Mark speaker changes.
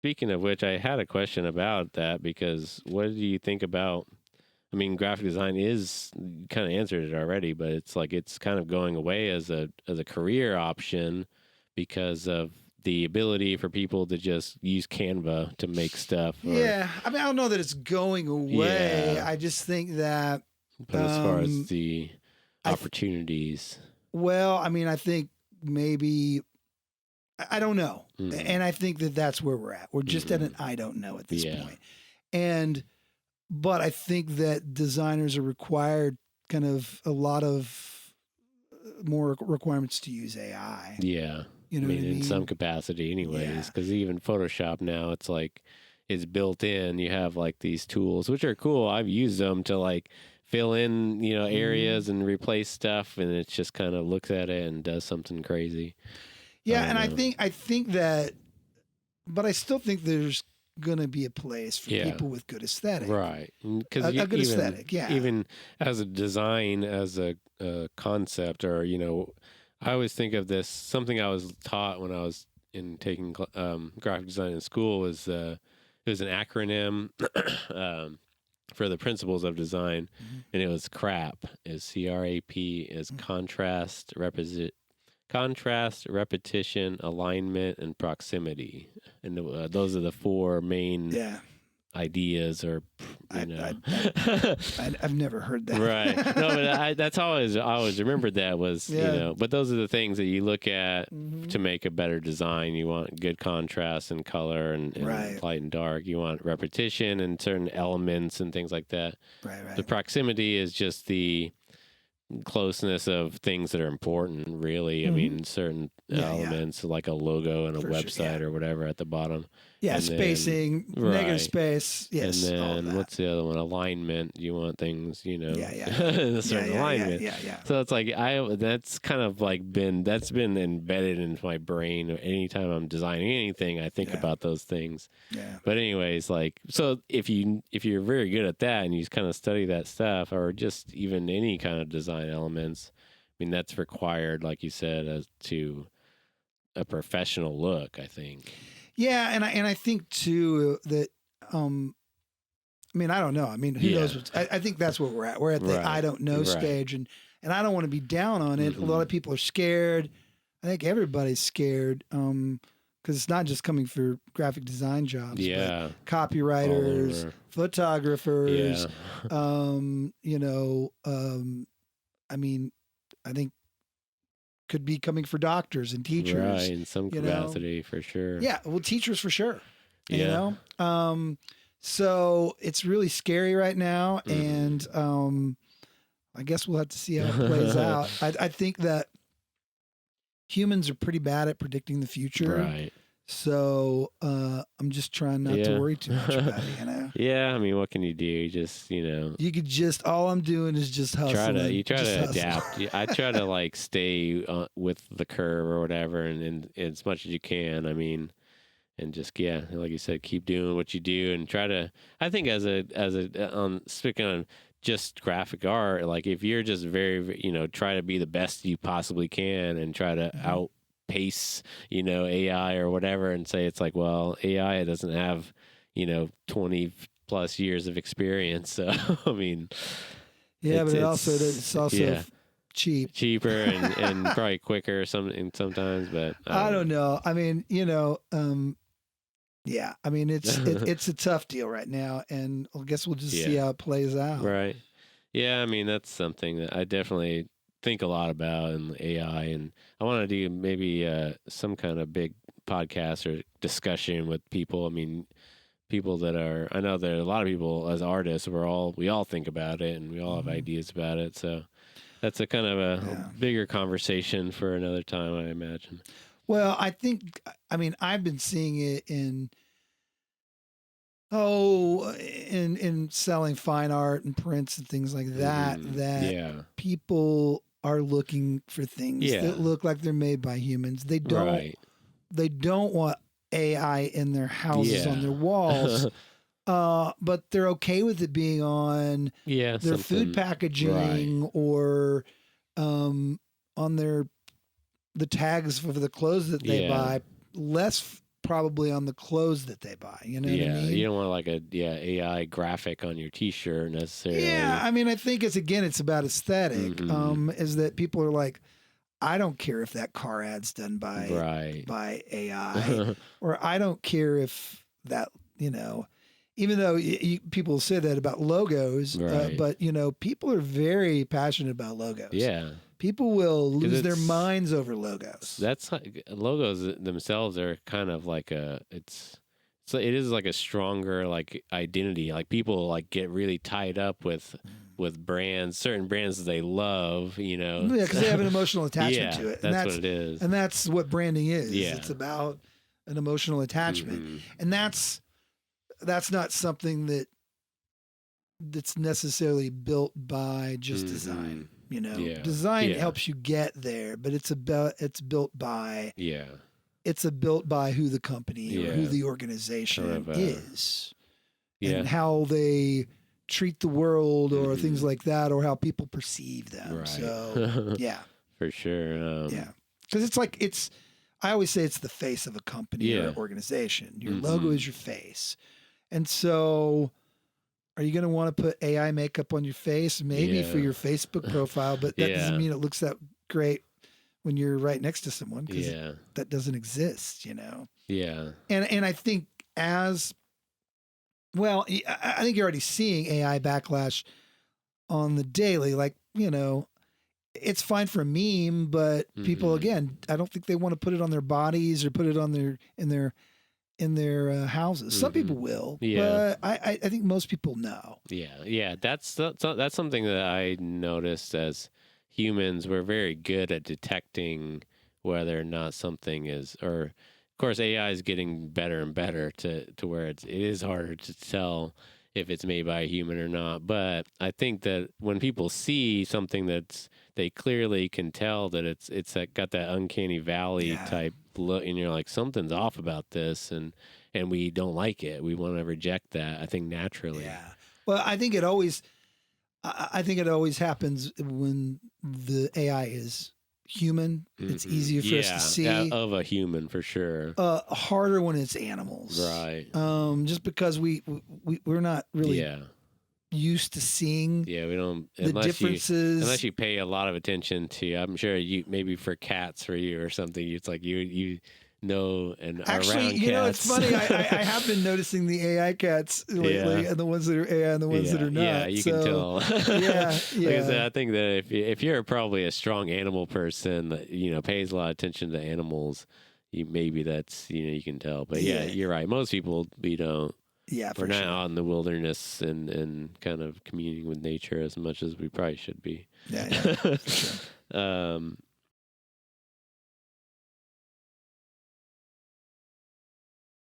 Speaker 1: speaking of which, I had a question about that because what do you think about? I mean, graphic design is you kind of answered it already, but it's like it's kind of going away as a career option because of the ability for people to just use Canva to make stuff.
Speaker 2: Yeah, I mean, I don't know that it's going away.
Speaker 1: Yeah.
Speaker 2: I just think that.
Speaker 1: But as far as
Speaker 2: I
Speaker 1: the opportunities,
Speaker 2: well, I mean, I think maybe I don't know,
Speaker 1: Mhm.
Speaker 2: and I think that that's where we're at. We're just at an I don't know at this point. And but I think that designers are required kind of a lot of more requirements to use AI.
Speaker 1: yeah.
Speaker 2: You know
Speaker 1: I mean,
Speaker 2: what I mean?
Speaker 1: in some capacity, anyways, because even Photoshop now, it's like it's built in. You have like these tools, which are cool. I've used them to like fill in, areas and replace stuff, and it just kind of looks at it and does something crazy.
Speaker 2: Yeah, and
Speaker 1: know.
Speaker 2: I think that, but I still think there's gonna be a place for
Speaker 1: Yeah.
Speaker 2: people with good aesthetic.
Speaker 1: Right. Because
Speaker 2: A good aesthetic, yeah.
Speaker 1: Even as a design, as a concept, or, I always think of this, something I was taught when I was taking graphic design in school was, it was an acronym for the principles of design, and it was CRAP, is CRAP, is contrast, repetition, alignment, and proximity. And those are the four main ideas, or
Speaker 2: I've never heard that.
Speaker 1: Right. No, but that's always I always remembered that was But those are the things that you look at to make a better design. You want good contrast and color and light and dark. You want repetition and certain elements and things like that.
Speaker 2: Right.
Speaker 1: The proximity is just the closeness of things that are important, really. I mean, certain elements like a logo and a website or whatever at the bottom.
Speaker 2: Yeah,
Speaker 1: and
Speaker 2: spacing, negative space. Yes.
Speaker 1: And then what's the other one? Alignment. You want things, a certain
Speaker 2: Yeah,
Speaker 1: alignment.
Speaker 2: Yeah.
Speaker 1: So it's like that's kind of like that's been embedded into my brain. Anytime I'm designing anything, I think about those things.
Speaker 2: Yeah.
Speaker 1: But anyways, so if you're very good at that and you kind of study that stuff, or just even any kind of design elements, I mean that's required, like you said, as to a professional look, I think.
Speaker 2: Yeah, and I think too that I mean, I don't know. I mean, who knows? I think that's where we're at. We're at the I don't know stage, and I don't want to be down on it. A lot of people are scared. I think everybody's scared because it's not just coming for graphic design jobs. But copywriters, photographers. I mean, I think could be coming for doctors and teachers.
Speaker 1: Right, in some capacity, for sure.
Speaker 2: Yeah, well, teachers for sure. You know? So it's really scary right now, and I guess we'll have to see how it plays out. I think that humans are pretty bad at predicting the future.
Speaker 1: Right.
Speaker 2: So I'm just trying not to worry too much about it,
Speaker 1: Yeah, I mean, what can you do? You just,
Speaker 2: You could just, all I'm doing is just hustle.
Speaker 1: You try to adapt. I try to stay with the curve or whatever, and as much as you can. I mean, and just like you said, keep doing what you do, and try to. I think as a speaking on just graphic art, like if you're just very, try to be the best you possibly can, and try to outpace, AI or whatever, and say it's like, well, AI doesn't have, 20 plus years of experience, so I mean,
Speaker 2: but it's also cheaper
Speaker 1: and probably quicker sometimes, but
Speaker 2: I don't know. I mean, I mean, it's a tough deal right now, and I guess we'll just see how it plays out.
Speaker 1: Right. Yeah, I mean, that's something that I definitely think a lot about in AI, and I want to do maybe some kind of big podcast or discussion with people. I mean, people that I know there are a lot of people as artists, we all think about it, and we all have ideas about it. So that's a kind of a bigger conversation for another time, I imagine.
Speaker 2: Well, I mean, I've been seeing it in selling fine art and prints and things like that, people are looking for things that look like they're made by humans. They don't want AI in their houses on their walls. But they're okay with it being on their food packaging or on the tags for the clothes that they buy. Less probably on the clothes that they buy. You know what I mean?
Speaker 1: You don't want like a AI graphic on your T-shirt necessarily.
Speaker 2: Yeah, I mean, I think it's about aesthetic. Is that people are like, I don't care if that car ad's done by AI, or I don't care if that, even though people say that about logos, but people are very passionate about logos.
Speaker 1: Yeah.
Speaker 2: People will lose their minds over logos.
Speaker 1: Logos themselves are kind of like it is like a stronger like identity. Like people like get really tied up with brands, certain brands that they love, Yeah,
Speaker 2: because they have an emotional attachment to it.
Speaker 1: And that's what it is.
Speaker 2: And that's what branding is.
Speaker 1: Yeah.
Speaker 2: It's about an emotional attachment. And that's not something that's necessarily built by just design. Design helps you get there, but it's built by who the company or who the organization is, and how they treat the world or things like that, or how people perceive them.
Speaker 1: Right.
Speaker 2: So
Speaker 1: for sure.
Speaker 2: Because I always say it's the face of a company or organization. Your logo is your face, and so. Are you going to want to put AI makeup on your face? Maybe for your Facebook profile, but that doesn't mean it looks that great when you're right next to someone, because that doesn't exist,
Speaker 1: Yeah.
Speaker 2: And I think I think you're already seeing AI backlash on the daily. Like, it's fine for a meme, but people, again, I don't think they want to put it on their bodies or put it on in their houses. Some people will, but I think most people know.
Speaker 1: Yeah. That's something that I noticed as humans. We're very good at detecting whether or not something is, or of course AI is getting better and better to where it is harder to tell if it's made by a human or not. But I think that when people see something they clearly can tell that it's got that uncanny valley type look, and you're like, something's off about this, and we don't like it. We want to reject that, I think, naturally.
Speaker 2: Yeah. Well, I think it always happens when the AI is human. It's easier for us to see
Speaker 1: of a human, for sure.
Speaker 2: Harder when it's animals,
Speaker 1: right?
Speaker 2: Just because we're not really used to seeing
Speaker 1: we don't
Speaker 2: the differences
Speaker 1: unless you pay a lot of attention to. I'm sure you, maybe for cats for you or something, it's like you and
Speaker 2: actually
Speaker 1: around cats.
Speaker 2: It's funny, I have been noticing the AI cats lately, and the ones that are AI and the ones that are not.
Speaker 1: You can tell.
Speaker 2: Yeah.
Speaker 1: Like I said, I think that if you're probably a strong animal person that pays a lot of attention to animals, maybe that's you can tell. But you're right, most people we don't.
Speaker 2: Yeah,
Speaker 1: we're not out in the wilderness and kind of communing with nature as much as we probably should be.
Speaker 2: Yeah, for sure.